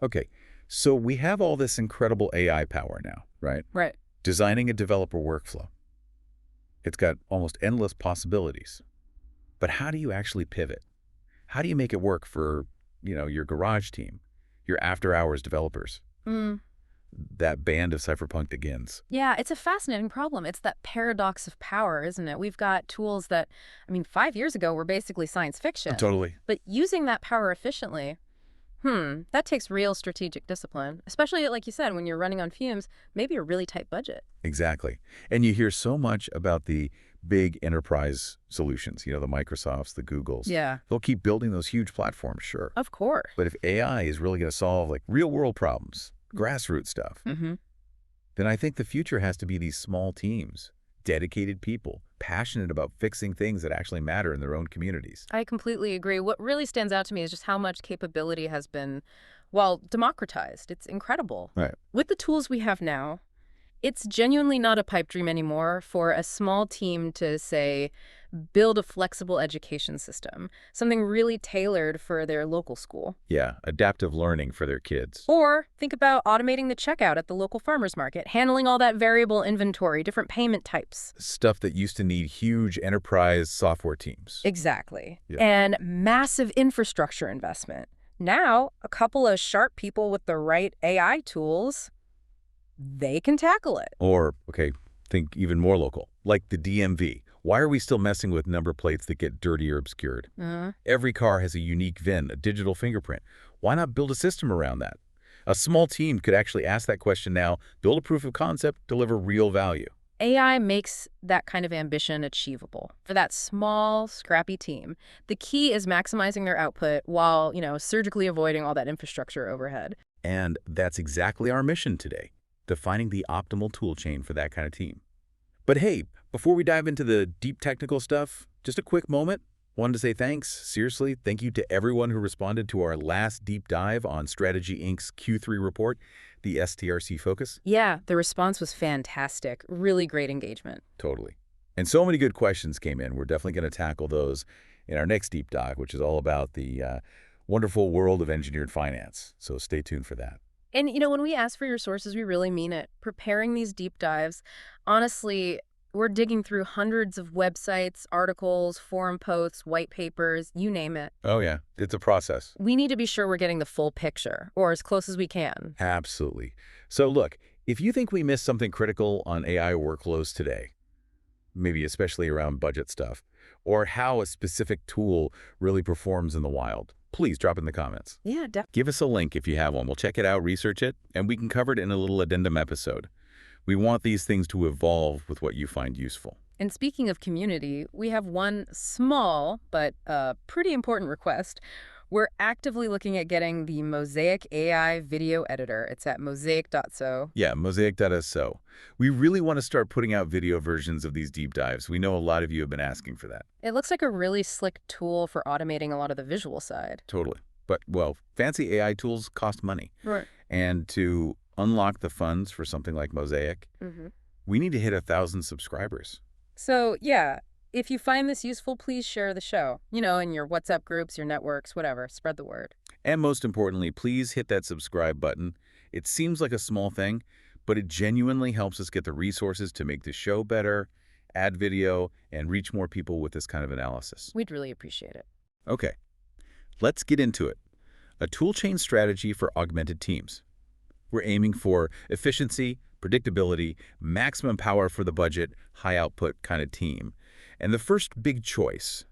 Okay, so we have all this incredible AI power now, right? Right. Designing a developer workflow. It's got almost endless possibilities. But how do you actually pivot? How do you make it work for, your garage team, your after-hours developers, Mm. that band of cypherpunk begins? Yeah, it's a fascinating problem. It's that paradox of power, isn't it? We've got tools that, 5 years ago were basically science fiction. Totally. But using that power efficiently, that takes real strategic discipline, especially, like you said, when you're running on fumes, maybe a really tight budget. Exactly. And you hear so much about the big enterprise solutions, the Microsofts, the Googles. Yeah, They'll keep building those huge platforms, sure. of course. But if AI is really going to solve like real-world problems, grassroots stuff, Mm-hmm. then I think the future has to be these small teams, dedicated people, passionate about fixing things that actually matter in their own communities. I completely agree. What really stands out to me is just how much capability has been, well, democratized. It's incredible. Right. With the tools we have now, it's genuinely not a pipe dream anymore for a small team to, say, build a flexible education system, something really tailored for their local school. Yeah, adaptive learning for their kids. Or think about automating the checkout at the local farmer's market, handling all that variable inventory, different payment types. Stuff that used to need huge enterprise software teams. Exactly. Yeah. And massive infrastructure investment. Now, a couple of sharp people with the right AI tools, they can tackle it. Or, okay, think even more local, like the DMV. Why are we still messing with number plates that get dirty or obscured? Every car has a unique VIN, a digital fingerprint. Why not build a system around that? A small team could actually ask that question now, build a proof of concept, deliver real value. AI makes that kind of ambition achievable for that small, scrappy team. The key is maximizing their output while, surgically avoiding all that infrastructure overhead. And that's exactly our mission today, defining the optimal tool chain for that kind of team. But hey, before we dive into the deep technical stuff, just a quick moment. Wanted to say thanks. Seriously, thank you to everyone who responded to our last deep dive on Strategy Inc.'s Q3 report, the STRC focus. Yeah, the response was fantastic. Really great engagement. Totally. And so many good questions came in. We're definitely going to tackle those in our next deep dive, which is all about the wonderful world of engineered finance. So stay tuned for that. And, when we ask for your sources, we really mean it. Preparing these deep dives, honestly, we're digging through hundreds of websites, articles, forum posts, white papers, you name it. Oh, yeah. It's a process. We need to be sure we're getting the full picture, or as close as we can. Absolutely. So look, if you think we missed something critical on AI workflows today, maybe especially around budget stuff, or how a specific tool really performs in the wild, please drop in the comments. Yeah, definitely. Give us a link if you have one. We'll check it out, research it, and we can cover it in a little addendum episode. We want these things to evolve with what you find useful. And speaking of community, we have one small but pretty important request. We're actively looking at getting the Mosaic AI video editor. It's at mosaic.so. Yeah, mosaic.so. We really want to start putting out video versions of these deep dives. We know a lot of you have been asking for that. It looks like a really slick tool for automating a lot of the visual side. Totally. But, well, fancy AI tools cost money. Right. And to unlock the funds for something like Mosaic, we need to hit 1,000 subscribers. So, yeah, if you find this useful, please share the show. In your WhatsApp groups, your networks, whatever. Spread the word. And most importantly, please hit that subscribe button. It seems like a small thing, but it genuinely helps us get the resources to make the show better, add video, and reach more people with this kind of analysis. We'd really appreciate it. Okay, let's get into it. A toolchain strategy for augmented teams. We're aiming for efficiency, predictability, maximum power for the budget, high output kind of team. And the first big choice,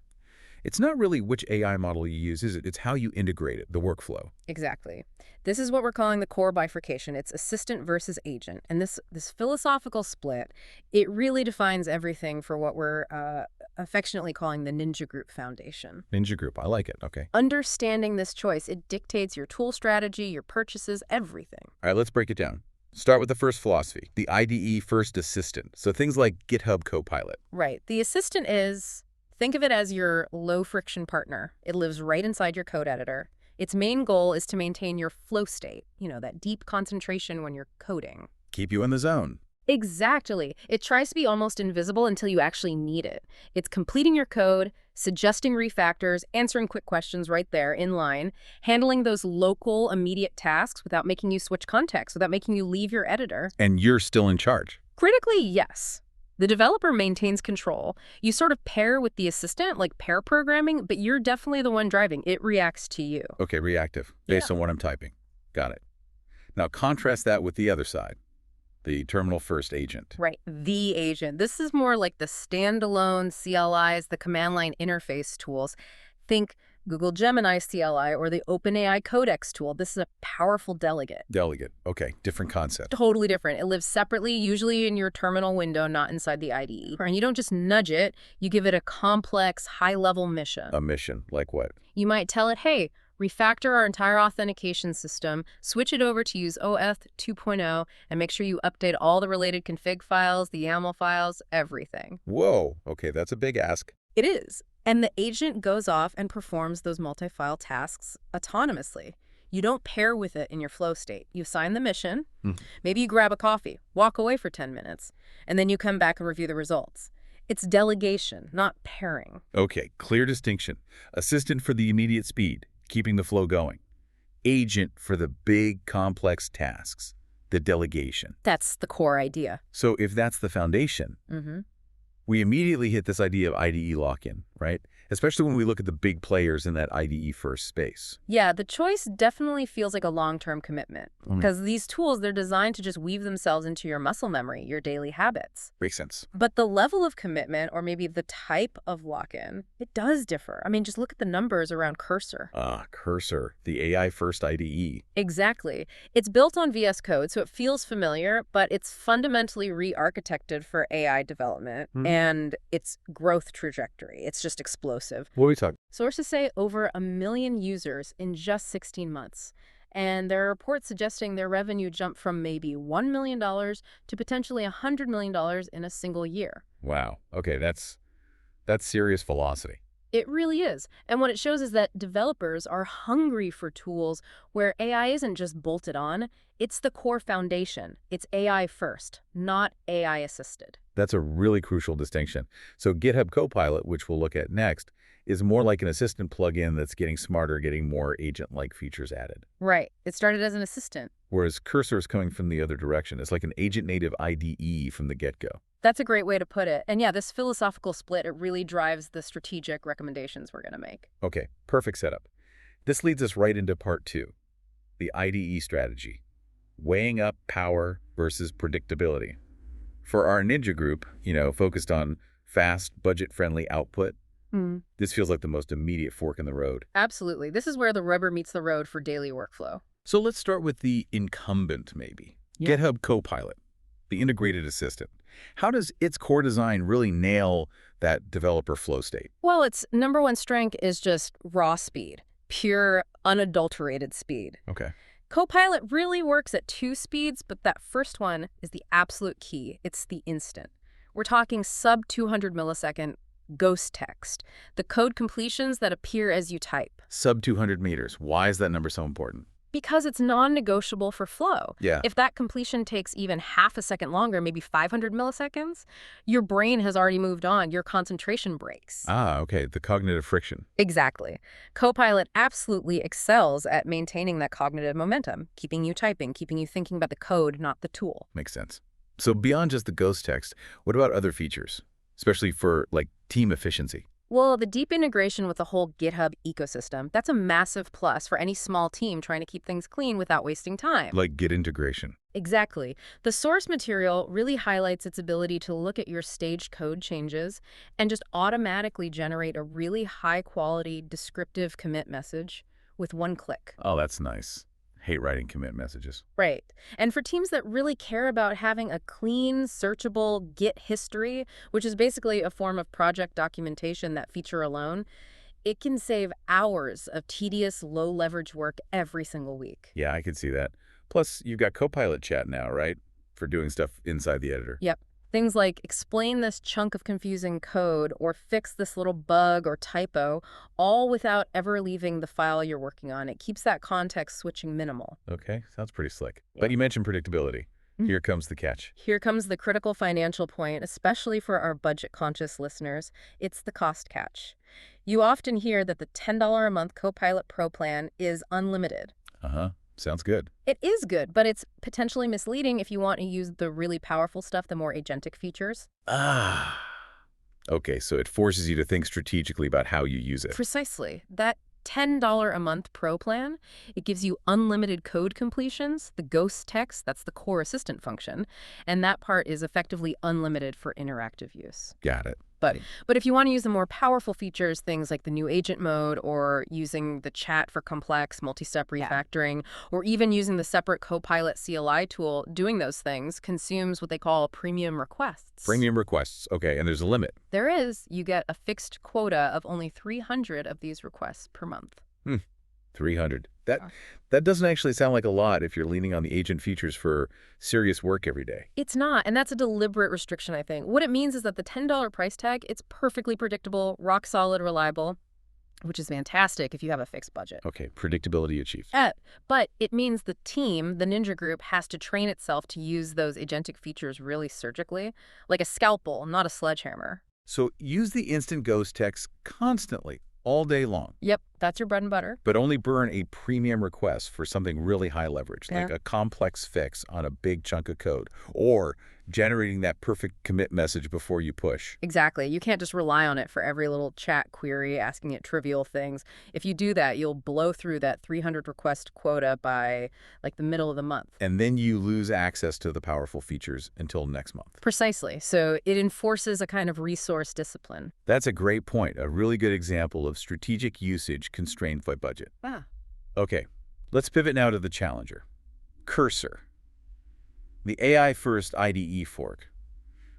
it's not really which AI model you use, is it? It's how you integrate it, the workflow. Exactly. This is what we're calling the core bifurcation. It's assistant versus agent. And this philosophical split, it really defines everything for what we're affectionately calling the Ninja Group Foundation. Ninja Group, I like it. Okay. Understanding this choice, it dictates your tool strategy, your purchases, everything. All right, let's break it down. Start with the first philosophy, the IDE-First assistant. So things like GitHub Copilot. Right. The assistant is, think of it as your low-friction partner. It lives right inside your code editor. Its main goal is to maintain your flow state, that deep concentration when you're coding. Keep you in the zone. Exactly. It tries to be almost invisible until you actually need it. It's completing your code, suggesting refactors, answering quick questions right there in line, handling those local, immediate tasks without making you switch context, without making you leave your editor. And you're still in charge. Critically, yes. The developer maintains control. You sort of pair with the assistant, like pair programming, but you're definitely the one driving. It reacts to you. Okay, reactive, based on what I'm typing. Got it. Now contrast that with the other side, the terminal first agent. Right, the agent. This is more like the standalone CLIs, the command line interface tools. Think Google Gemini CLI or the OpenAI Codex tool. This is a powerful delegate. Delegate. Okay, different concept. Totally different. It lives separately, usually in your terminal window, not inside the IDE. And you don't just nudge it, you give it a complex, high-level mission. A mission, like what? You might tell it, hey, refactor our entire authentication system, switch it over to use OAuth 2.0, and make sure you update all the related config files, the YAML files, everything. Whoa, okay, that's a big ask. It is. And the agent goes off and performs those multi-file tasks autonomously. You don't pair with it in your flow state. You assign the mission, maybe you grab a coffee, walk away for 10 minutes, and then you come back and review the results. It's delegation, not pairing. Okay, clear distinction. Assistant for the immediate speed, keeping the flow going. Agent for the big, complex tasks, the delegation. That's the core idea. So if that's the foundation, we immediately hit this idea of IDE lock-in, right? Especially when we look at the big players in that IDE-First space. Yeah, the choice definitely feels like a long-term commitment. Because these tools, they're designed to just weave themselves into your muscle memory, your daily habits. Makes sense. But the level of commitment, or maybe the type of lock-in, it does differ. I mean, just look at the numbers around Cursor. Cursor, the AI-First IDE. Exactly. It's built on VS Code, so it feels familiar, but it's fundamentally re-architected for AI development and its growth trajectory. It's just explosive. What are we talking? Sources say over 1 million users in just 16 months. And there are reports suggesting their revenue jumped from maybe $1 million to potentially $100 million in a single year. Wow. Okay, that's serious velocity. It really is. And what it shows is that developers are hungry for tools where AI isn't just bolted on, it's the core foundation. It's AI first, not AI assisted. That's a really crucial distinction. So GitHub Copilot, which we'll look at next, is more like an assistant plugin that's getting smarter, getting more agent-like features added. Right. It started as an assistant. Whereas Cursor is coming from the other direction. It's like an agent-native IDE from the get-go. That's a great way to put it. And yeah, this philosophical split, it really drives the strategic recommendations we're going to make. Okay, perfect setup. This leads us right into part 2, the IDE strategy, weighing up power versus predictability. For our ninja group, focused on fast, budget-friendly output, this feels like the most immediate fork in the road. Absolutely. This is where the rubber meets the road for daily workflow. So let's start with the incumbent, maybe. Yeah. GitHub Copilot, the integrated assistant. How does its core design really nail that developer flow state? Well, its number one strength is just raw speed, pure, unadulterated speed. Okay. Copilot really works at 2 speeds, but that first one is the absolute key. It's the instant. We're talking sub 200 millisecond ghost text, the code completions that appear as you type. Sub 200 meters. Why is that number so important? Because it's non-negotiable for flow. Yeah. If that completion takes even half a second longer, maybe 500 milliseconds, your brain has already moved on. Your concentration breaks. Okay. The cognitive friction. Exactly. Copilot absolutely excels at maintaining that cognitive momentum, keeping you typing, keeping you thinking about the code, not the tool. Makes sense. So beyond just the ghost text, what about other features, especially for, team efficiency? Well, the deep integration with the whole GitHub ecosystem, that's a massive plus for any small team trying to keep things clean without wasting time. Like Git integration. Exactly. The source material really highlights its ability to look at your staged code changes and just automatically generate a really high-quality descriptive commit message with one click. Oh, that's nice. Hate writing commit messages. Right. And for teams that really care about having a clean, searchable Git history, which is basically a form of project documentation that feature alone, it can save hours of tedious, low-leverage work every single week. Yeah, I could see that. Plus, you've got Copilot chat now, right? For doing stuff inside the editor. Yep. Things like explain this chunk of confusing code or fix this little bug or typo, all without ever leaving the file you're working on. It keeps that context switching minimal. Okay, sounds pretty slick. Yeah. But you mentioned predictability. Here comes the catch. Here comes the critical financial point, especially for our budget-conscious listeners. It's the cost catch. You often hear that the $10 a month Copilot Pro plan is unlimited. Uh-huh. Sounds good. It is good, but it's potentially misleading if you want to use the really powerful stuff, the more agentic features. Ah. Okay, so it forces you to think strategically about how you use it. Precisely. That $10 a month Pro plan, it gives you unlimited code completions, the ghost text, that's the core assistant function, and that part is effectively unlimited for interactive use. Got it. But if you want to use the more powerful features, things like the new agent mode or using the chat for complex multi-step refactoring, or even using the separate Copilot CLI tool, doing those things consumes what they call premium requests. Premium requests. Okay, and there's a limit. There is. You get a fixed quota of only 300 of these requests per month. 300. That doesn't actually sound like a lot if you're leaning on the agent features for serious work every day. It's not, and that's a deliberate restriction, I think. What it means is that the $10 price tag, it's perfectly predictable, rock solid, reliable, which is fantastic if you have a fixed budget. Okay, predictability achieved. But it means the team, the Ninja Group, has to train itself to use those agentic features really surgically, like a scalpel, not a sledgehammer. So use the instant ghost text constantly, all day long. Yep, that's your bread and butter. But only burn a premium request for something really high leverage, like a complex fix on a big chunk of code, or generating that perfect commit message before you push. Exactly. You can't just rely on it for every little chat query, asking it trivial things. If you do that, you'll blow through that 300 request quota by like the middle of the month. And then you lose access to the powerful features until next month. Precisely. So it enforces a kind of resource discipline. That's a great point. A really good example of strategic usage constrained by budget. Okay, let's pivot now to the challenger. Cursor. The AI-First IDE fork.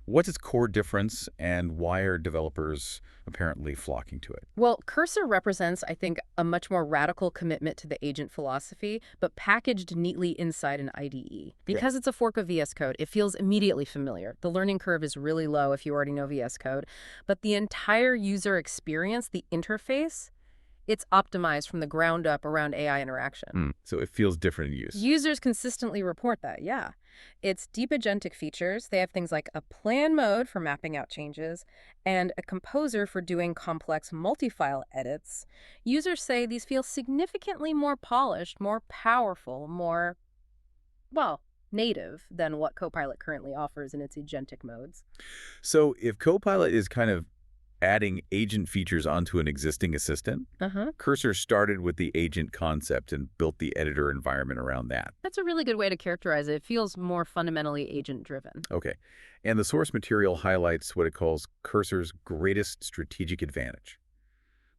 What's its core difference, and why are developers apparently flocking to it? Well, Cursor represents, I think, a much more radical commitment to the agent philosophy, but packaged neatly inside an IDE. Because it's a fork of VS Code, it feels immediately familiar. The learning curve is really low if you already know VS Code, but the entire user experience, the interface, it's optimized from the ground up around AI interaction. So it feels different in use. Users consistently report that, yeah. It's deep agentic features. They have things like a plan mode for mapping out changes and a composer for doing complex multi-file edits. Users say these feel significantly more polished, more powerful, more, well, native than what Copilot currently offers in its agentic modes. So if Copilot is kind of adding agent features onto an existing assistant, Cursor started with the agent concept and built the editor environment around that. That's a really good way to characterize it. It feels more fundamentally agent-driven. Okay. And the source material highlights what it calls Cursor's greatest strategic advantage.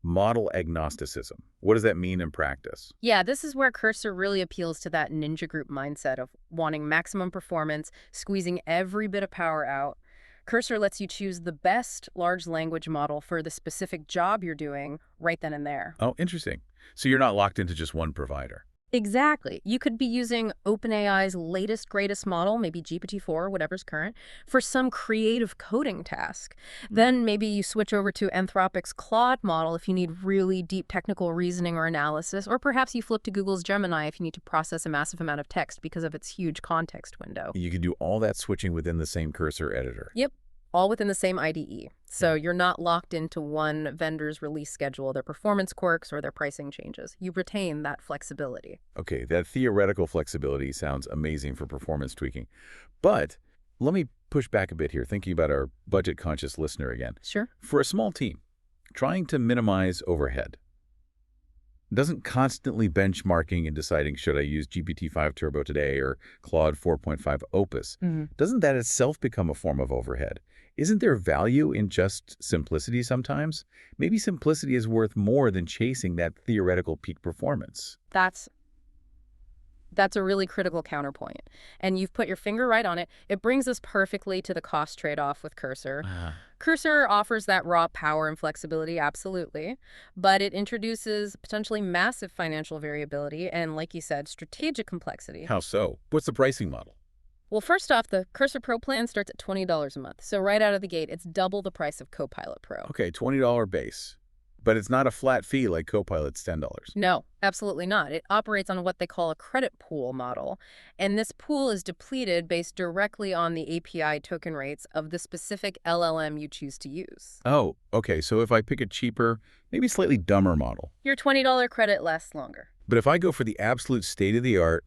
Model agnosticism. What does that mean in practice? Yeah, this is where Cursor really appeals to that Ninja Group mindset of wanting maximum performance, squeezing every bit of power out. Cursor lets you choose the best large language model for the specific job you're doing right then and there. Oh, interesting. So you're not locked into just one provider. Exactly. You could be using OpenAI's latest, greatest model, maybe GPT-4, whatever's current, for some creative coding task. Then maybe you switch over to Anthropic's Claude model if you need really deep technical reasoning or analysis, or perhaps you flip to Google's Gemini if you need to process a massive amount of text because of its huge context window. You can do all that switching within the same Cursor editor. Yep. All within the same IDE. So you're not locked into one vendor's release schedule, their performance quirks, or their pricing changes. You retain that flexibility. Okay, that theoretical flexibility sounds amazing for performance tweaking. But let me push back a bit here, thinking about our budget-conscious listener again. Sure. For a small team, trying to minimize overhead, doesn't constantly benchmarking and deciding should I use GPT-5 Turbo today or Claude 4.5 Opus, doesn't that itself become a form of overhead? Isn't there value in just simplicity sometimes? Maybe simplicity is worth more than chasing that theoretical peak performance. That's a really critical counterpoint. And you've put your finger right on it. It brings us perfectly to the cost trade-off with Cursor. Cursor offers that raw power and flexibility, absolutely, but it introduces potentially massive financial variability and, like you said, strategic complexity. How so? What's the pricing model? Well, first off, the Cursor Pro plan starts at $20 a month. So right out of the gate, it's double the price of Copilot Pro. Okay, $20 base. But it's not a flat fee like Copilot's $10. No, absolutely not. It operates on what they call a credit pool model, and this pool is depleted based directly on the API token rates of the specific LLM you choose to use. Oh, okay, so if I pick a cheaper, maybe slightly dumber model. Your $20 credit lasts longer. But if I go for the absolute state-of-the-art,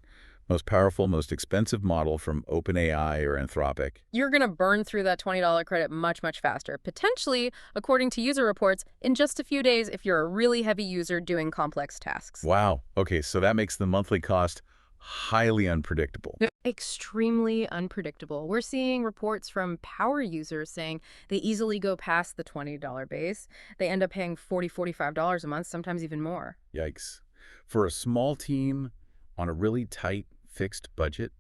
most powerful, most expensive model from OpenAI or Anthropic, You're going to burn through that $20 credit much, much faster, potentially, according to user reports, in just a few days if you're a really heavy user doing complex tasks. wow, okay, so that makes the monthly cost highly unpredictable. Extremely unpredictable. We're seeing reports from power users saying they easily go past the $20 base. They end up paying $40, $45 a month, sometimes even more. Yikes. For a small team on a really tight, fixed budget,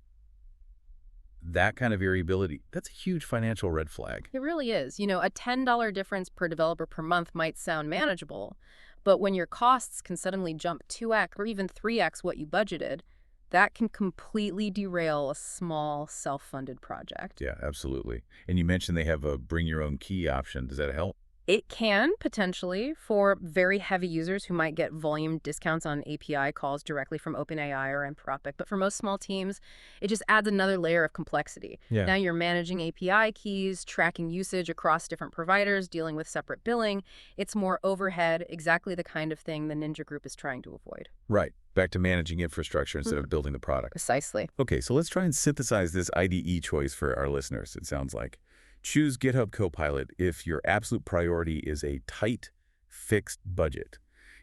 that kind of variability, that's a huge financial red flag. It really is. A $10 difference per developer per month might sound manageable, but when your costs can suddenly jump 2x or even 3x what you budgeted, that can completely derail a small, self-funded project. Yeah, absolutely. And you mentioned they have a bring your own key option. Does that help? It can, potentially, for very heavy users who might get volume discounts on API calls directly from OpenAI or Anthropic. But for most small teams, it just adds another layer of complexity. Yeah. Now you're managing API keys, tracking usage across different providers, dealing with separate billing. It's more overhead, exactly the kind of thing the Ninja Group is trying to avoid. Right. Back to managing infrastructure instead of building the product. Precisely. Okay, so let's try and synthesize this IDE choice for our listeners, it sounds like. Choose GitHub Copilot if your absolute priority is a tight, fixed budget.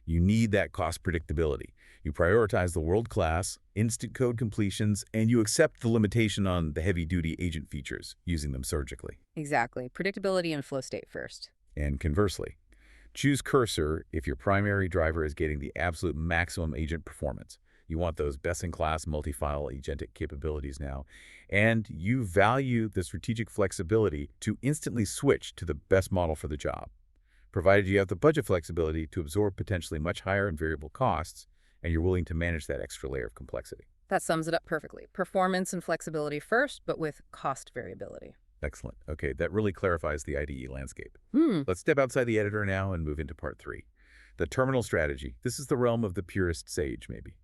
You need that cost predictability. You prioritize the world-class, instant code completions, and you accept the limitation on the heavy-duty agent features, using them surgically. Exactly. Predictability and flow state first. And conversely, choose Cursor if your primary driver is getting the absolute maximum agent performance. You want those best-in-class multi-file agentic capabilities now, and you value the strategic flexibility to instantly switch to the best model for the job, provided you have the budget flexibility to absorb potentially much higher and variable costs, and you're willing to manage that extra layer of complexity. That sums it up perfectly. Performance and flexibility first, but with cost variability. Excellent. Okay, that really clarifies the IDE landscape. Let's step outside the editor now and move into part 3. The terminal strategy. This is the realm of the purest sage, maybe.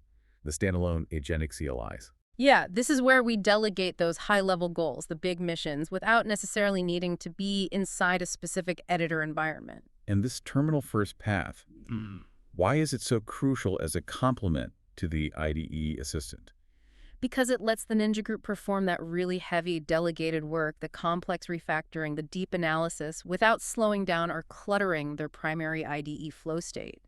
The standalone agentic CLIs. Yeah, this is where we delegate those high-level goals, the big missions, without necessarily needing to be inside a specific editor environment. And this terminal-first path, why is it so crucial as a complement to the IDE assistant? Because it lets the Ninja Group perform that really heavy delegated work, the complex refactoring, the deep analysis, without slowing down or cluttering their primary IDE flow state.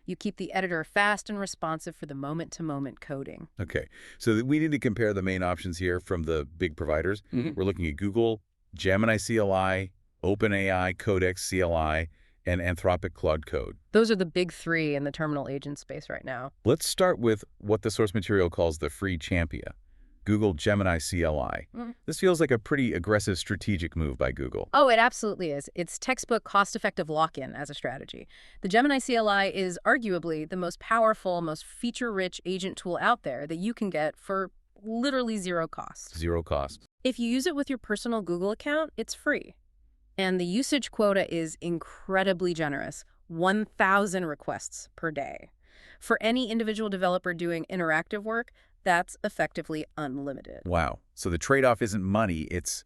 You keep the editor fast and responsive for the moment-to-moment coding. Okay, so we need to compare the main options here from the big providers. We're looking at Google, Gemini CLI, OpenAI, Codex CLI, and Anthropic Claude Code. Those are the big three in the terminal agent space right now. Let's start with what the source material calls the free champion, Google Gemini CLI. This feels like a pretty aggressive strategic move by Google. Oh, it absolutely is. It's textbook cost-effective lock-in as a strategy. The Gemini CLI is arguably the most powerful, most feature-rich agent tool out there that you can get for literally zero cost. Zero cost. If you use it with your personal Google account, it's free. And the usage quota is incredibly generous, 1,000 requests per day. For any individual developer doing interactive work, that's effectively unlimited. Wow. So the trade-off isn't money, it's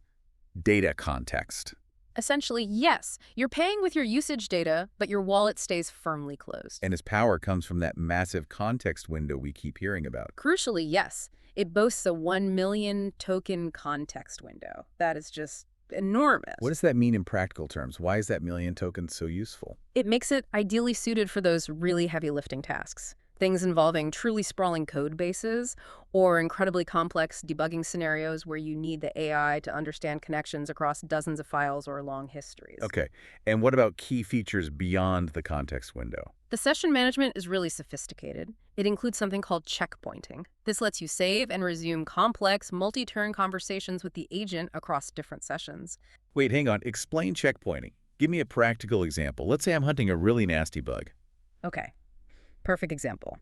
data context. Essentially, yes, you're paying with your usage data, but your wallet stays firmly closed. And its power comes from that massive context window we keep hearing about. Crucially, yes, it boasts a 1 million token context window. That is just enormous. What does that mean in practical terms? Why is that million tokens so useful? It makes it ideally suited for those really heavy lifting tasks. Things involving truly sprawling code bases or incredibly complex debugging scenarios where you need the AI to understand connections across dozens of files or long histories. Okay. And what about key features beyond the context window? The session management is really sophisticated. It includes something called checkpointing. This lets you save and resume complex, multi-turn conversations with the agent across different sessions. Wait, hang on. Explain checkpointing. Give me a practical example. Let's say I'm hunting a really nasty bug. Okay. Perfect example.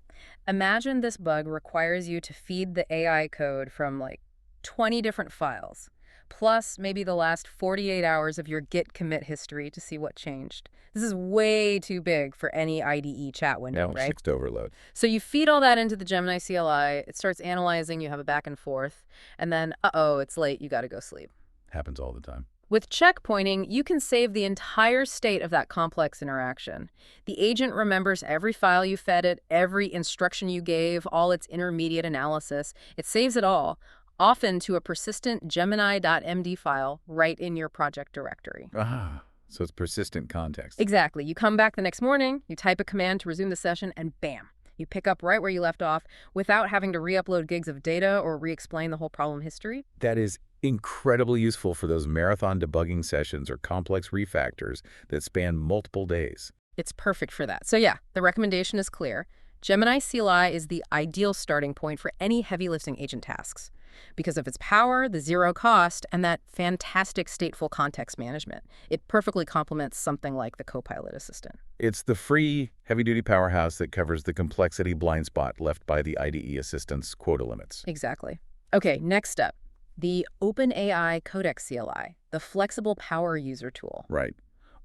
Imagine this bug requires you to feed the AI code from like 20 different files, plus maybe the last 48 hours of your Git commit history to see what changed. This is way too big for any IDE chat window, Now, right? fixed overload. So you feed all that into the Gemini CLI, it starts analyzing, you have a back and forth, and then, uh-oh, it's late, you gotta go sleep. Happens all the time. With checkpointing, you can save the entire state of that complex interaction. The agent remembers every file you fed it, every instruction you gave, all its intermediate analysis. It saves it all, often to a persistent gemini.md file right in your project directory. Ah, so it's persistent context. Exactly. You come back the next morning, you type a command to resume the session, and bam, you pick up right where you left off without having to re-upload gigs of data or re-explain the whole problem history. That is incredibly useful for those marathon debugging sessions or complex refactors that span multiple days. It's perfect for that. So yeah, the recommendation is clear. Gemini CLI is the ideal starting point for any heavy lifting agent tasks because of its power, the zero cost, and that fantastic stateful context management. It perfectly complements something like the Copilot assistant. It's the free, heavy-duty powerhouse that covers the complexity blind spot left by the IDE assistant's quota limits. Exactly. Okay, next up, the OpenAI Codex CLI, the flexible power user tool. Right.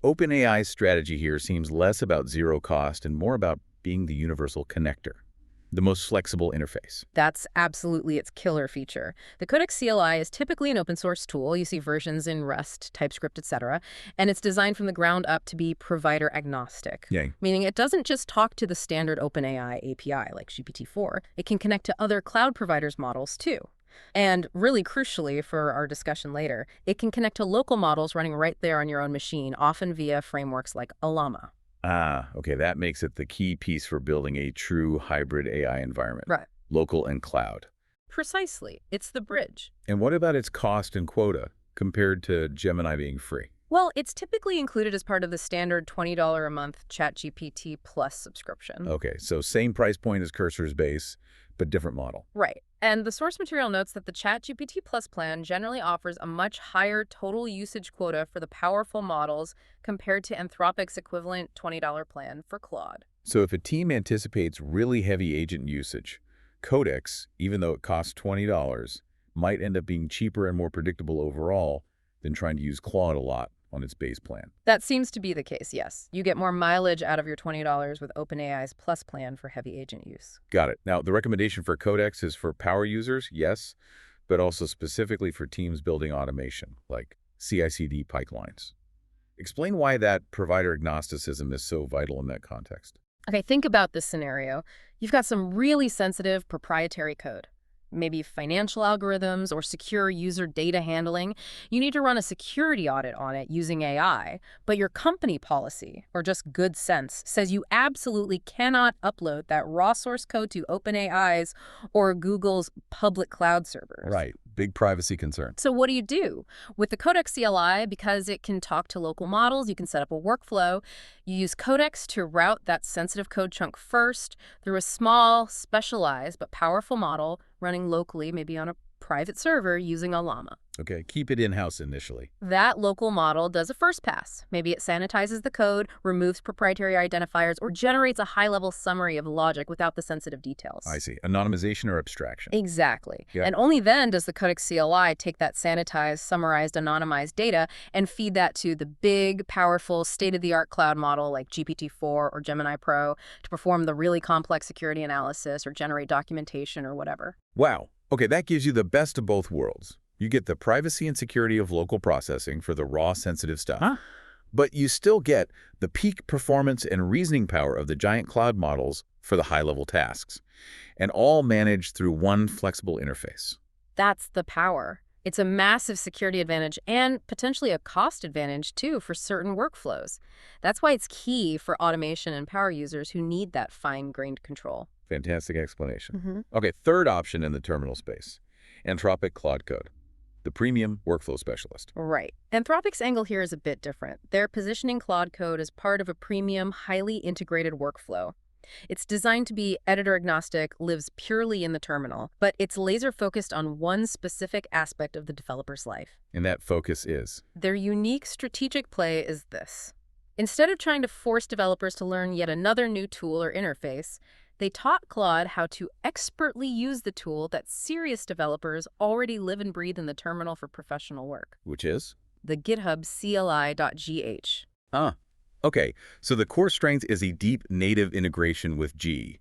OpenAI's strategy here seems less about zero cost and more about being the universal connector, the most flexible interface. That's absolutely its killer feature. The Codex CLI is typically an open source tool. You see versions in Rust, TypeScript, etc. And it's designed from the ground up to be provider agnostic. Yay. Meaning it doesn't just talk to the standard OpenAI API like GPT-4. It can connect to other cloud providers' models too. And really crucially for our discussion later, it can connect to local models running right there on your own machine, often via frameworks like Llama. Ah, okay, that makes it the key piece for building a true hybrid AI environment. Right. Local and cloud. Precisely. It's the bridge. And what about its cost and quota compared to Gemini being free? Well, it's typically included as part of the standard $20 a month ChatGPT Plus subscription. Okay, so same price point as Cursor's base, but different model. Right. And the source material notes that the ChatGPT Plus plan generally offers a much higher total usage quota for the powerful models compared to Anthropic's equivalent $20 plan for Claude. So if a team anticipates really heavy agent usage, Codex, even though it costs $20, might end up being cheaper and more predictable overall than trying to use Claude a lot on its base plan. That seems to be the case, yes. You get more mileage out of your $20 with OpenAI's Plus plan for heavy agent use. Got it. Now, the recommendation for Codex is for power users, yes, but also specifically for teams building automation, like CI/CD pipelines. Explain why that provider agnosticism is so vital in that context. Okay, think about this scenario. You've got some really sensitive proprietary code. Maybe financial algorithms or secure user data handling. You need to run a security audit on it using AI, but your company policy, or just good sense, says you absolutely cannot upload that raw source code to OpenAI's or Google's public cloud servers. Right. Big privacy concern. So what do? With the Codex CLI, because it can talk to local models, you can set up a workflow. You use Codex to route that sensitive code chunk first through a small, specialized, but powerful model running locally, maybe on a private server using a Llama. Okay, keep it in-house initially. That local model does a first pass. Maybe it sanitizes the code, removes proprietary identifiers, or generates a high-level summary of logic without the sensitive details. I see. Anonymization or abstraction. Exactly. Yeah. And only then does the Codex CLI take that sanitized, summarized, anonymized data and feed that to the big, powerful, state-of-the-art cloud model like GPT-4 or Gemini Pro to perform the really complex security analysis or generate documentation or whatever. Wow. Okay, that gives you the best of both worlds. You get the privacy and security of local processing for the raw, sensitive stuff. But you still get the peak performance and reasoning power of the giant cloud models for the high-level tasks, and all managed through one flexible interface. That's the power. It's a massive security advantage and potentially a cost advantage, too, for certain workflows. That's why it's key for automation and power users who need that fine-grained control. Fantastic explanation. Okay, third option in the terminal space, Anthropic Claude Code, the premium workflow specialist. Right. Anthropic's angle here is a bit different. They're positioning Claude Code as part of a premium, highly integrated workflow. It's designed to be editor-agnostic, lives purely in the terminal, but it's laser-focused on one specific aspect of the developer's life. And that focus is? Their unique strategic play is this. Instead of trying to force developers to learn yet another new tool or interface, They taught Claude how to expertly use the tool that serious developers already live and breathe in the terminal for professional work, Which is? the GitHub CLI.gh. Ah, okay. So the core strength is a deep native integration with G.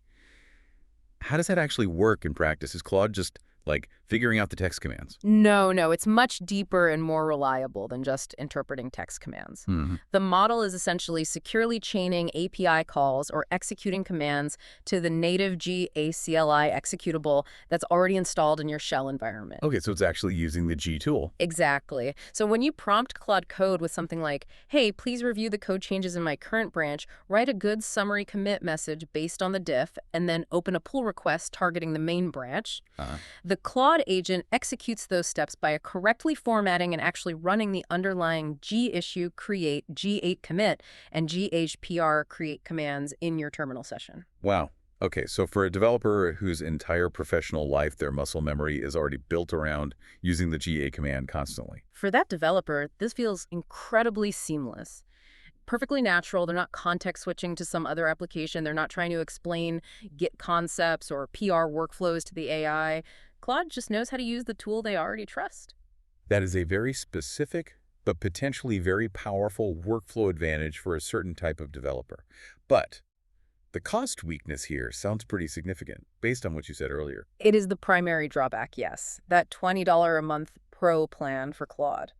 How does that actually work in practice? Is Claude just, like, figuring out the text commands? No, it's much deeper and more reliable than just interpreting text commands. Hmm. The model is essentially securely chaining API calls or executing commands to the native GACLI executable that's already installed in your shell environment. Okay, so it's actually using the G tool. Exactly. So when you prompt Claude Code with something like, hey, please review the code changes in my current branch, write a good summary commit message based on the diff, and then open a pull request targeting the main branch, the Claude agent executes those steps by correctly formatting and actually running the underlying G-issue create, G8 commit, and GHPR create commands in your terminal session. Wow. Okay, so for a developer whose entire professional life, their muscle memory is already built around using the GA command constantly. For that developer, this feels incredibly seamless. Perfectly natural. They're not context switching to some other application. They're not trying to explain Git concepts or PR workflows to the AI. Claude just knows how to use the tool they already trust. That is a very specific, but potentially very powerful workflow advantage for a certain type of developer. But the cost weakness here sounds pretty significant, based on what you said earlier. It is the primary drawback, yes. That $20 a month Pro plan for Claude.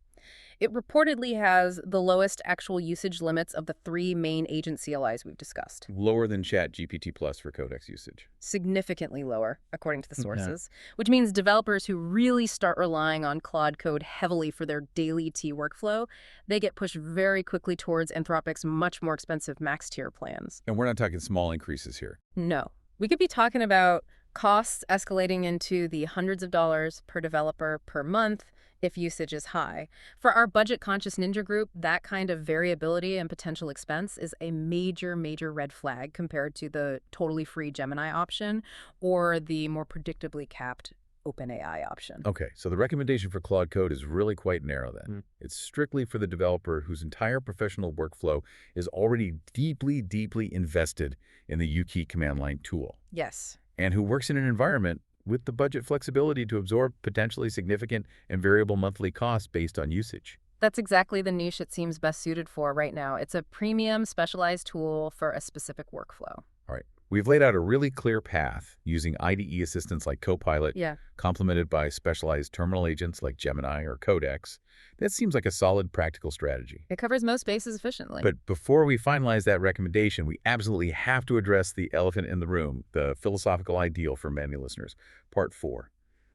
It reportedly has the lowest actual usage limits of the 3 main agent CLIs we've discussed. Lower than ChatGPT Plus for Codex usage. Significantly lower, according to the sources, which means developers who really start relying on Claude Code heavily for their daily T workflow, they get pushed very quickly towards Anthropic's much more expensive max tier plans. And we're not talking small increases here. No. We could be talking about costs escalating into the hundreds of dollars per developer per month if usage is high. For our budget-conscious ninja group, that kind of variability and potential expense is a major red flag compared to the totally free Gemini option or the more predictably capped OpenAI option. Okay, so the recommendation for Claude Code is really quite narrow then. It's strictly for the developer whose entire professional workflow is already deeply invested in the UKey command line tool. Yes. And who works in an environment with the budget flexibility to absorb potentially significant and variable monthly costs based on usage. That's exactly the niche it seems best suited for right now. It's a premium, specialized tool for a specific workflow. All right. We've laid out a really clear path using IDE assistants like Copilot, complemented by specialized terminal agents like Gemini or Codex. That seems like a solid practical strategy. It covers most bases efficiently. But before we finalize that recommendation, we absolutely have to address the elephant in the room, the philosophical ideal for many listeners. Part 4,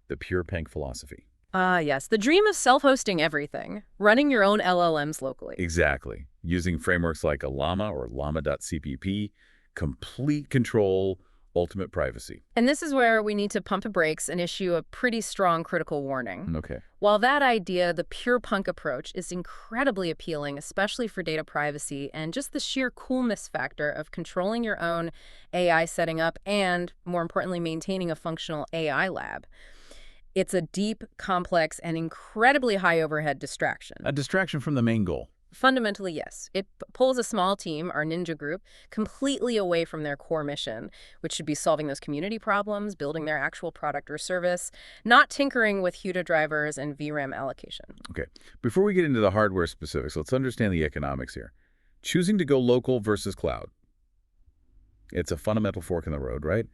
the pure Pank philosophy. Yes, the dream of self-hosting everything, running your own LLMs locally. Exactly. Using frameworks like a Llama or llama.cpp, complete control, ultimate privacy. And this is where we need to pump the brakes and issue a pretty strong critical warning. Okay. While that idea, the pure punk approach, is incredibly appealing, especially for data privacy and just the sheer coolness factor of controlling your own AI setting up and, more importantly, maintaining a functional AI lab, it's a deep, complex, and incredibly high overhead distraction. A distraction from the main goal. Fundamentally, yes. It pulls a small team, our ninja group, completely away from their core mission, which should be solving those community problems, building their actual product or service, not tinkering with CUDA drivers and VRAM allocation. Okay. Before we get into the hardware specifics, let's understand the economics here. Choosing to go local versus cloud. It's a fundamental fork in the road, right?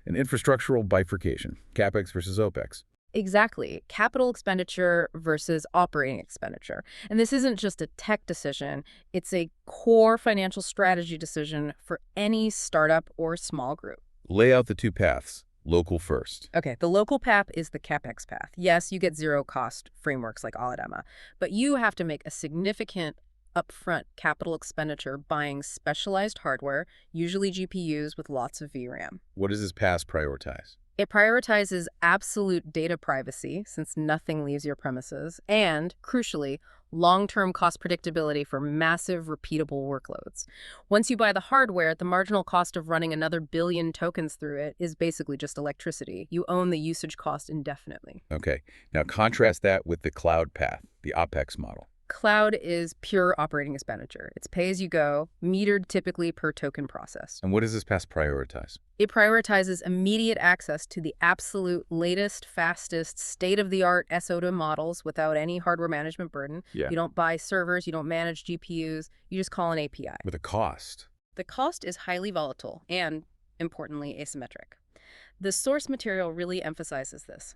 An infrastructural bifurcation, CapEx versus OpEx. Exactly. Capital expenditure versus operating expenditure. And this isn't just a tech decision. It's a core financial strategy decision for any startup or small group. Lay out the two paths. Local first. Okay, the local path is the CapEx path. Yes, you get zero-cost frameworks like Aladema, but you have to make a significant upfront capital expenditure buying specialized hardware, usually GPUs with lots of VRAM. What does this path prioritize? It prioritizes absolute data privacy, since nothing leaves your premises, and, crucially, long-term cost predictability for massive, repeatable workloads. Once you buy the hardware, the marginal cost of running another billion tokens through it is basically just electricity. You own the usage cost indefinitely. Okay. Now contrast that with the cloud path, the OpEx model. Cloud is pure operating expenditure. It's pay as you go, metered typically per token processed. And what does this pass prioritize? It prioritizes immediate access to the absolute latest, fastest, state-of-the-art SOTA models without any hardware management burden. Yeah. You don't buy servers, you don't manage GPUs, you just call an API. With a cost. The cost is highly volatile and, importantly, asymmetric. The source material really emphasizes this.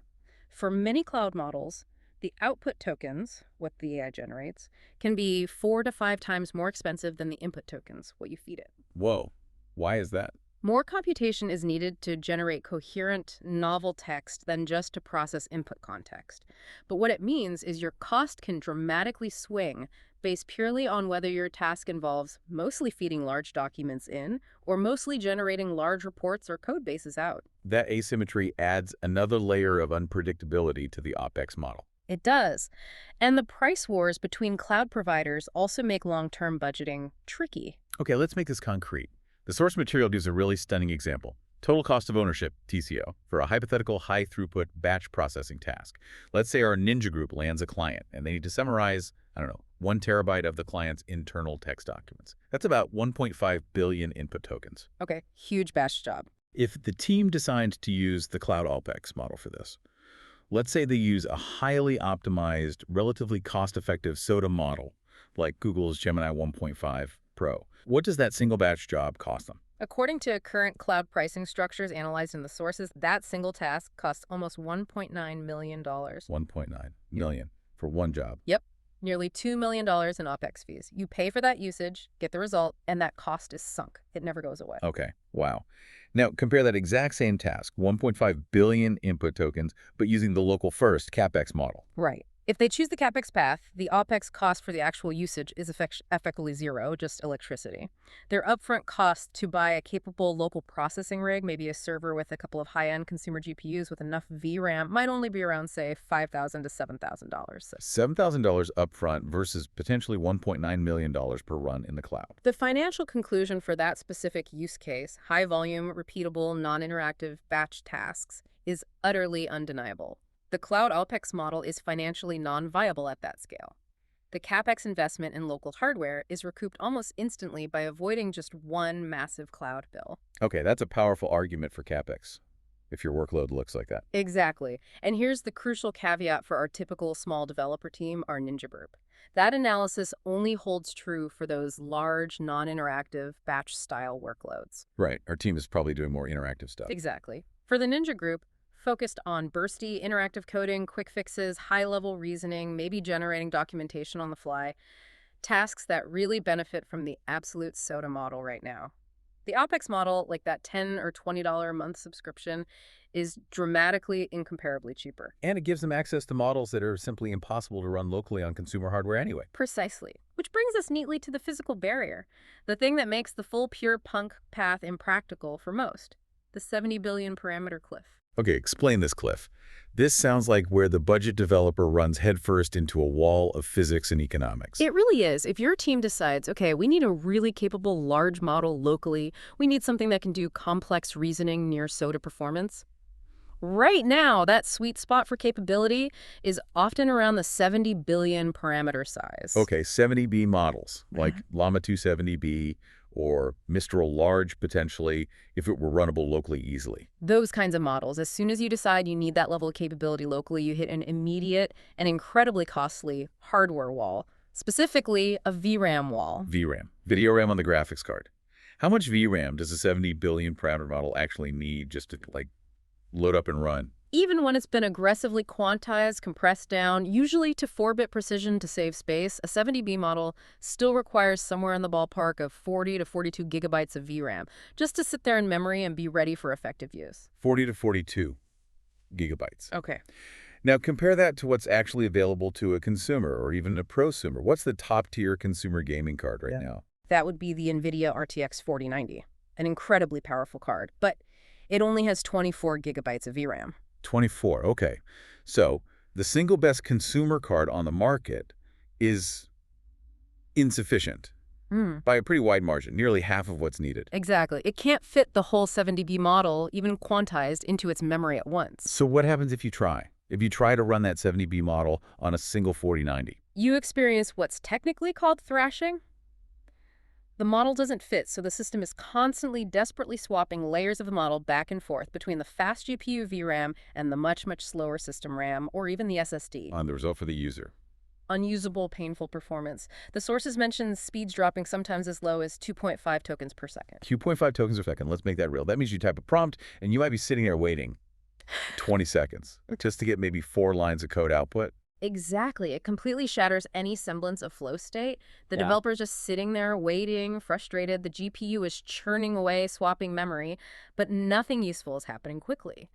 For many cloud models, the output tokens, what the AI generates, can be 4 to 5 times more expensive than the input tokens, what you feed it. Whoa. Why is that? More computation is needed to generate coherent, novel text than just to process input context. But what it means is your cost can dramatically swing based purely on whether your task involves mostly feeding large documents in or mostly generating large reports or code bases out. That asymmetry adds another layer of unpredictability to the OpEx model. It does. And the price wars between cloud providers also make long-term budgeting tricky. Okay, let's make this concrete. The source material gives a really stunning example. Total cost of ownership, TCO, for a hypothetical high-throughput batch processing task. Let's say our Ninja group lands a client, and they need to summarize, 1 terabyte of the client's internal text documents. That's about 1.5 billion input tokens. Okay, huge batch job. If the team decides to use the cloud OpEx model for this, let's say they use a highly optimized, relatively cost-effective SOTA model, like Google's Gemini 1.5 Pro. What does that single batch job cost them? According to current cloud pricing structures analyzed in the sources, that single task costs almost $1.9 million. 1.9 million for one job. Yep, nearly $2 million in OpEx fees. You pay for that usage, get the result, and that cost is sunk. It never goes away. Okay, wow. Now, compare that exact same task, 1.5 billion input tokens, but using the local first CapEx model. Right. If they choose the CapEx path, the OpEx cost for the actual usage is effectively zero, just electricity. Their upfront cost to buy a capable local processing rig, maybe a server with a couple of high-end consumer GPUs with enough VRAM, might only be around, say, $5,000 to $7,000. $7,000 upfront versus potentially $1.9 million per run in the cloud. The financial conclusion for that specific use case, high-volume, repeatable, non-interactive batch tasks, is utterly undeniable. The cloud OpEx model is financially non-viable at that scale. The CapEx investment in local hardware is recouped almost instantly by avoiding just one massive cloud bill. Okay, that's a powerful argument for CapEx, if your workload looks like that. Exactly. And here's the crucial caveat for our typical small developer team, our Ninja group. That analysis only holds true for those large, non-interactive, batch-style workloads. Right. Our team is probably doing more interactive stuff. Exactly. For the Ninja group, focused on bursty, interactive coding, quick fixes, high-level reasoning, maybe generating documentation on the fly, tasks that really benefit from the absolute SOTA model right now. The OpEx model, like that $10 or $20 a month subscription, is dramatically, incomparably cheaper. And it gives them access to models that are simply impossible to run locally on consumer hardware anyway. Precisely. Which brings us neatly to the physical barrier, the thing that makes the full pure punk path impractical for most, the 70 billion parameter cliff. Okay, explain this, Cliff. This sounds like where the budget developer runs headfirst into a wall of physics and economics. It really is. If your team decides, okay, we need a really capable large model locally, we need something that can do complex reasoning near SOTA performance. Right now, that sweet spot for capability is often around the 70 billion parameter size. Okay, 70B models, like Llama 270B, or Mistral Large, potentially, if it were runnable locally easily. Those kinds of models. As soon as you decide you need that level of capability locally, you hit an immediate and incredibly costly hardware wall, specifically a VRAM wall. VRAM, video RAM on the graphics card. How much VRAM does a 70 billion parameter model actually need just to, load up and run? Even when it's been aggressively quantized, compressed down, usually to 4-bit precision to save space, a 70B model still requires somewhere in the ballpark of 40 to 42 gigabytes of VRAM, just to sit there in memory and be ready for effective use. 40 to 42 gigabytes. Okay. Now compare that to what's actually available to a consumer or even a prosumer. What's the top-tier consumer gaming card right now? That would be the NVIDIA RTX 4090, an incredibly powerful card, but it only has 24 gigabytes of VRAM. 24, okay. So the single best consumer card on the market is insufficient by a pretty wide margin, nearly half of what's needed. Exactly. It can't fit the whole 70B model, even quantized, into its memory at once. So what happens if you try? If you try to run that 70B model on a single 4090? You experience what's technically called thrashing. The model doesn't fit, so the system is constantly desperately swapping layers of the model back and forth between the fast GPU VRAM and the much, much slower system RAM, or even the SSD. On the result for the user. Unusable, painful performance. The sources mention speeds dropping sometimes as low as 2.5 tokens per second. 2.5 tokens per second. Let's make that real. That means you type a prompt, and you might be sitting there waiting 20 seconds just to get maybe 4 lines of code output. Exactly. It completely shatters any semblance of flow state. The Yeah. developer's just sitting there waiting, frustrated. The GPU is churning away, swapping memory, but nothing useful is happening quickly.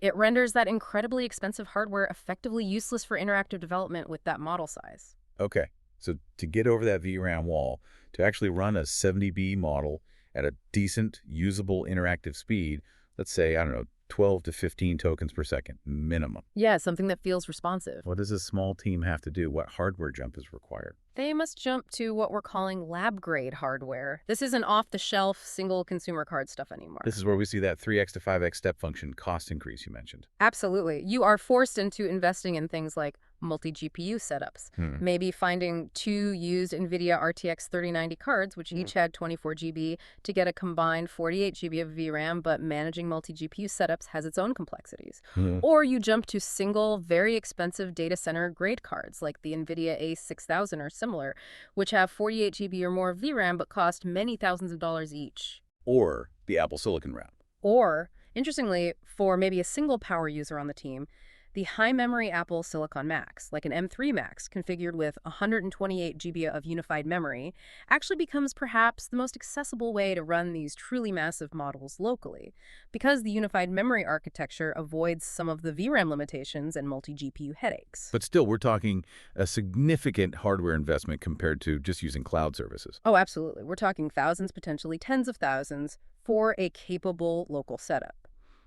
It renders that incredibly expensive hardware effectively useless for interactive development with that model size. Okay, so to get over that VRAM wall, to actually run a 70B model at a decent, usable, interactive speed, let's say, I don't know, 12 to 15 tokens per second, minimum. Yeah, something that feels responsive. What does a small team have to do? What hardware jump is required? They must jump to what we're calling lab-grade hardware. This isn't off-the-shelf, single consumer card stuff anymore. This is where we see that 3x to 5x step function cost increase you mentioned. Absolutely. You are forced into investing in things like multi-GPU setups. Maybe finding 2 used NVIDIA RTX 3090 cards, which each had 24 GB, to get a combined 48 GB of VRAM, but managing multi-GPU setups has its own complexities. Or you jump to single, very expensive data center grade cards, like the NVIDIA A6000 or similar, which have 48 GB or more VRAM, but cost many thousands of dollars each. Or the Apple Silicon wrap. Or, interestingly, for maybe a single power user on the team, the high-memory Apple Silicon Max, like an M3 Max configured with 128 GB of unified memory, actually becomes perhaps the most accessible way to run these truly massive models locally, because the unified memory architecture avoids some of the VRAM limitations and multi-GPU headaches. But still, we're talking a significant hardware investment compared to just using cloud services. Oh, absolutely. We're talking thousands, potentially tens of thousands, for a capable local setup.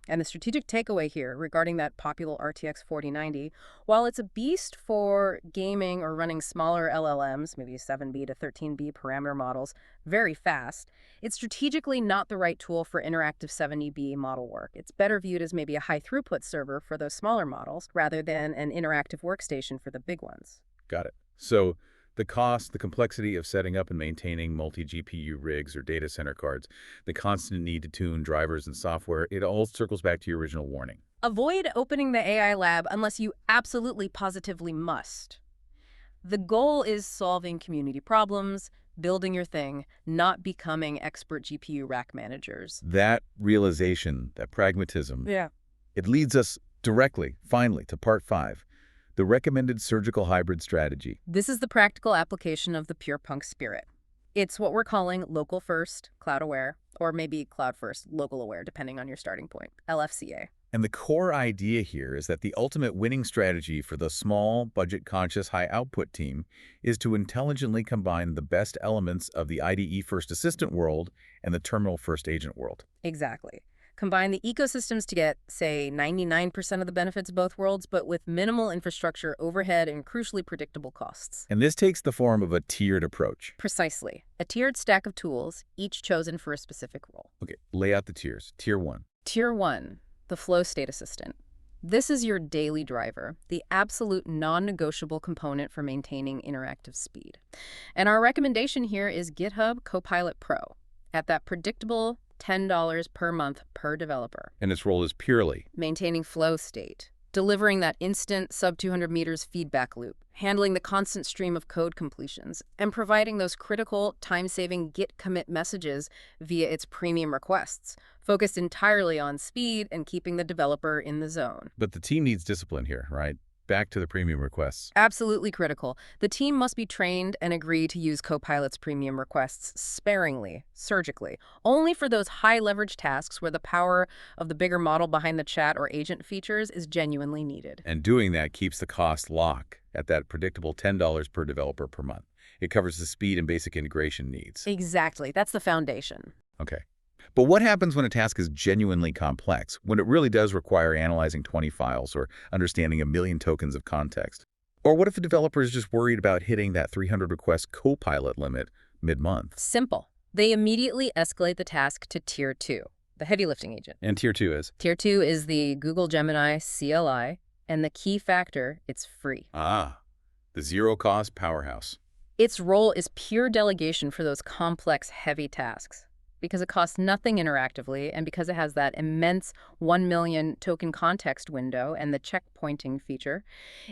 And the strategic takeaway here regarding that popular RTX 4090, while it's a beast for gaming or running smaller LLMs, maybe 7B to 13B parameter models, very fast, it's strategically not the right tool for interactive 70B model work. It's better viewed as maybe a high-throughput server for those smaller models rather than an interactive workstation for the big ones. Got it. So the cost, the complexity of setting up and maintaining multi-GPU rigs or data center cards, the constant need to tune drivers and software, it all circles back to your original warning. Avoid opening the AI lab unless you absolutely positively must. The goal is solving community problems, building your thing, not becoming expert GPU rack managers. That realization, that pragmatism, it leads us directly, finally, to part 5. The recommended surgical hybrid strategy. This is the practical application of the pure punk spirit. It's what we're calling local first, cloud aware, or maybe cloud first, local aware, depending on your starting point, LFCA. And the core idea here is that the ultimate winning strategy for the small, budget-conscious, high-output team is to intelligently combine the best elements of the IDE-First assistant world and the terminal-first agent world. Exactly. Combine the ecosystems to get, say, 99% of the benefits of both worlds, but with minimal infrastructure overhead and crucially predictable costs. And this takes the form of a tiered approach. Precisely. A tiered stack of tools, each chosen for a specific role. Okay, lay out the tiers. Tier 1. Tier 1, the flow state assistant. This is your daily driver, the absolute non-negotiable component for maintaining interactive speed. And our recommendation here is GitHub Copilot Pro at that predictable $10 per month per developer. And its role is purely maintaining flow state, delivering that instant sub-200 meters feedback loop, handling the constant stream of code completions, and providing those critical time-saving git commit messages via its premium requests, focused entirely on speed and keeping the developer in the zone. But the team needs discipline here, right? Back to the premium requests. Absolutely critical. The team must be trained and agree to use Copilot's premium requests sparingly, surgically, only for those high-leverage tasks where the power of the bigger model behind the chat or agent features is genuinely needed. And doing that keeps the cost lock at that predictable $10 per developer per month. It covers the speed and basic integration needs. Exactly. That's the foundation. Okay. But what happens when a task is genuinely complex, when it really does require analyzing 20 files or understanding 1 million tokens of context? Or what if the developer is just worried about hitting that 300 request Copilot limit mid-month? Simple. They immediately escalate the task to Tier 2, the heavy lifting agent. And Tier 2 is? Tier 2 is the Google Gemini CLI, and the key factor, it's free. Ah, the zero-cost powerhouse. Its role is pure delegation for those complex, heavy tasks. Because it costs nothing interactively, and because it has that immense 1 million token context window and the checkpointing feature,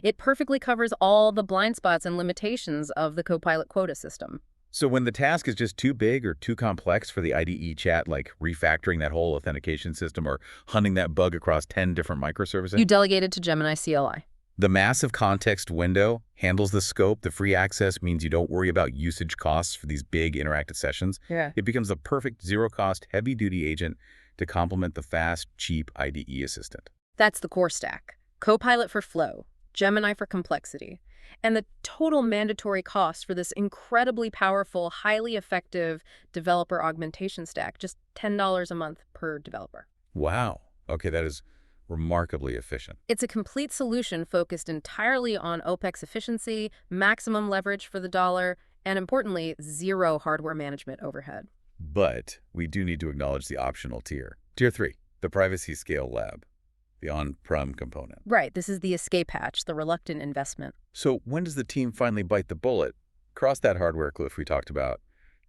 it perfectly covers all the blind spots and limitations of the Copilot quota system. So when the task is just too big or too complex for the IDE chat, like refactoring that whole authentication system or hunting that bug across 10 different microservices, You delegate it to Gemini CLI. the massive context window handles the scope. The free access means you don't worry about usage costs for these big interactive sessions. Yeah. It becomes the perfect zero-cost, heavy-duty agent to complement the fast, cheap IDE assistant. That's the core stack. Copilot for flow, Gemini for complexity, and the total mandatory cost for this incredibly powerful, highly effective developer augmentation stack, just $10 a month per developer. Wow. Okay, that is remarkably efficient. It's a complete solution focused entirely on OpEx efficiency, maximum leverage for the dollar, and importantly, zero hardware management overhead. But we do need to acknowledge the optional tier. Tier 3, the privacy scale lab, the on-prem component. Right, this is the escape hatch, the reluctant investment. So when does the team finally bite the bullet, cross that hardware cliff we talked about,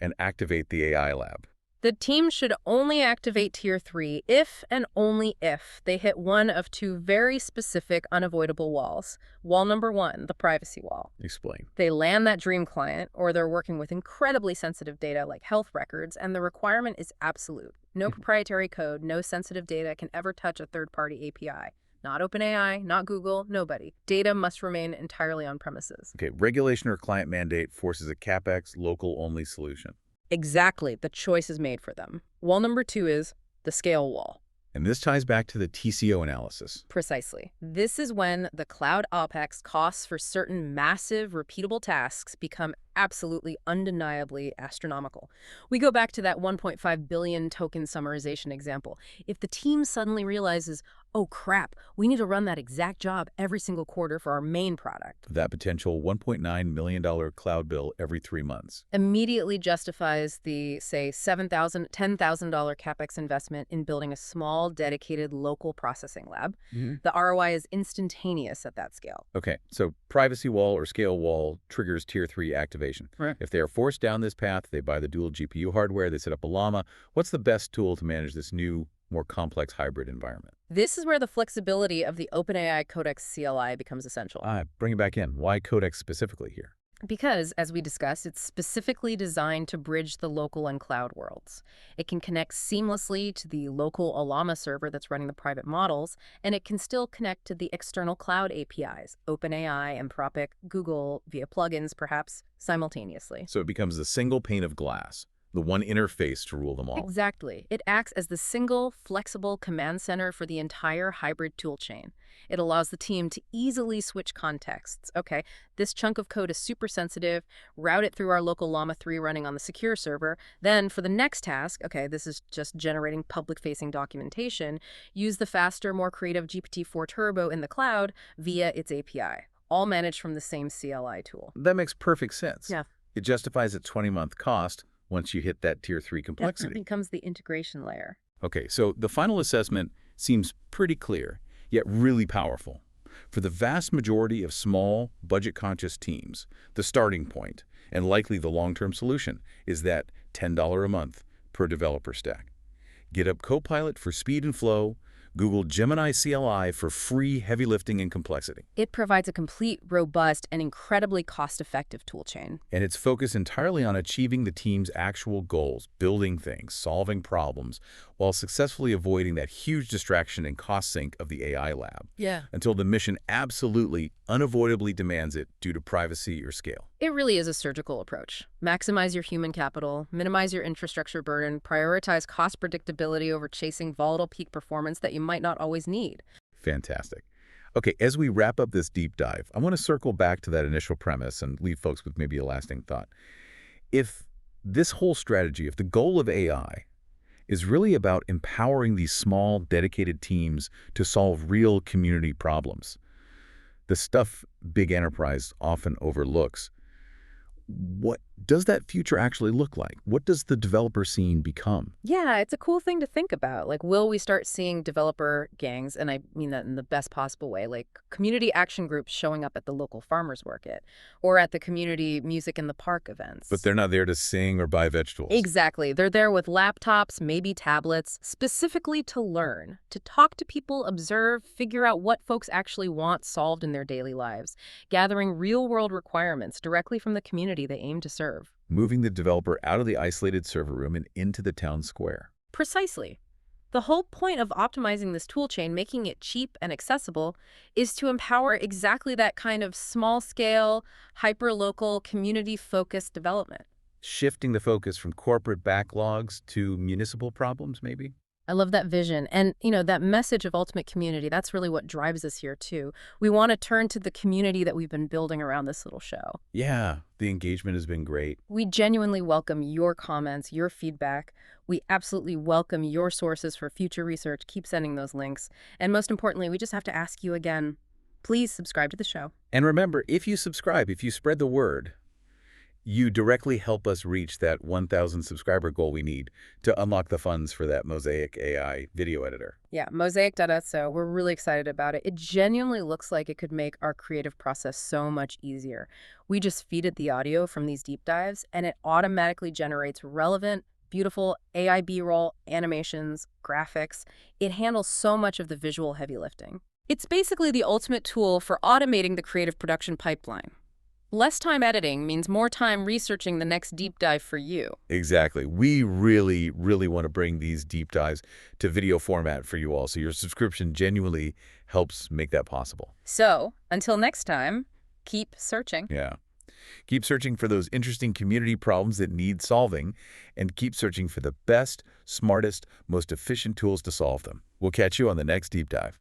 and activate the AI lab? The team should only activate Tier 3 if and only if they hit one of two very specific unavoidable walls. Wall number 1, the privacy wall. Explain. They land that dream client, or they're working with incredibly sensitive data like health records, and the requirement is absolute. No proprietary code, no sensitive data can ever touch a third-party API. Not OpenAI, not Google, nobody. Data must remain entirely on premises. Okay, regulation or client mandate forces a CapEx local-only solution. Exactly, the choice is made for them. Wall number 2 is the scale wall. And this ties back to the TCO analysis. Precisely. This is when the cloud OpEx costs for certain massive, repeatable tasks become absolutely undeniably astronomical. We go back to that 1.5 billion token summarization example. If the team suddenly realizes, oh crap, we need to run that exact job every single quarter for our main product, That potential $1.9 million cloud bill every 3 months. immediately justifies the, say, $7,000, $10,000 CapEx investment in building a small, dedicated local processing lab. The ROI is instantaneous at that scale. Okay, so privacy wall or scale wall triggers Tier 3 activation. Right. If they are forced down this path, they buy the dual GPU hardware, they set up a llama. What's the best tool to manage this new, more complex hybrid environment? This is where the flexibility of the OpenAI Codex CLI becomes essential. Bring it back in. Why Codex specifically here? Because, as we discussed, it's specifically designed to bridge the local and cloud worlds. It can connect seamlessly to the local Llama server that's running the private models, and it can still connect to the external cloud APIs, OpenAI, Anthropic, Google, via plugins, perhaps, simultaneously. So it becomes a single pane of glass, the one interface to rule them all. Exactly. It acts as the single, flexible command center for the entire hybrid toolchain. It allows the team to easily switch contexts. Okay, this chunk of code is super sensitive, route it through our local Llama 3 running on the secure server. Then for the next task, okay, this is just generating public-facing documentation, use the faster, more creative GPT-4 Turbo in the cloud via its API, all managed from the same CLI tool. That makes perfect sense. Yeah. It justifies its 20-month cost once you hit that Tier 3 That complexity. becomes the integration layer. Okay, so the final assessment seems pretty clear, yet really powerful. For the vast majority of small, budget-conscious teams, the starting point, and likely the long-term solution, is that $10 a month per developer stack. GitHub Copilot for speed and flow, Google Gemini CLI for free heavy lifting and complexity. It provides a complete, robust, and incredibly cost-effective toolchain. And it's focused entirely on achieving the team's actual goals, building things, solving problems, while successfully avoiding that huge distraction and cost sink of the AI lab. Yeah. Until the mission absolutely, unavoidably demands it due to privacy or scale. It really is a surgical approach. Maximize your human capital, minimize your infrastructure burden, prioritize cost predictability over chasing volatile peak performance that you might not always need. Fantastic. Okay, as we wrap up this deep dive, I want to circle back to that initial premise and leave folks with maybe a lasting thought. If this whole strategy, if the goal of AI is really about empowering these small, dedicated teams to solve real community problems, the stuff big enterprise often overlooks, What does that future actually look like? What does the developer scene become? Yeah, it's a cool thing to think about. Like, will we start seeing developer gangs, and I mean that in the best possible way, like community action groups showing up at the local farmers market or at the community music in the park But events? they're not there to sing or buy vegetables. Exactly. They're there with laptops, maybe tablets, specifically to learn, to talk to people, observe, figure out what folks actually want solved in their daily lives, gathering real-world requirements directly from the community they aim to serve. Moving the developer out of the isolated server room and into the town square. Precisely. The whole point of optimizing this toolchain, making it cheap and accessible, is to empower exactly that kind of small-scale, hyper-local, community-focused development. Shifting the focus from corporate backlogs to municipal problems, maybe? I love that vision. And, that message of ultimate community, that's really what drives us here, too. We want to turn to the community that we've been building around this little show. Yeah, the engagement has been great. We genuinely welcome your comments, your feedback. We absolutely welcome your sources for future research. Keep sending those links. And most importantly, we just have to ask you again, please subscribe to the show. And remember, if you subscribe, if you spread the word, you directly help us reach that 1,000 subscriber goal we need to unlock the funds for that Mosaic AI video editor. Yeah, Mosaic.so, we're really excited about it. It genuinely looks like it could make our creative process so much easier. We just feed it the audio from these deep dives, and it automatically generates relevant, beautiful AI B-roll, animations, graphics. It handles so much of the visual heavy lifting. It's basically the ultimate tool for automating the creative production pipeline. Less time editing means more time researching the next deep dive for you. Exactly. We really, really want to bring these deep dives to video format for you all, so your subscription genuinely helps make that possible. So, until next time, keep searching. Yeah. Keep searching for those interesting community problems that need solving, and keep searching for the best, smartest, most efficient tools to solve them. We'll catch you on the next deep dive.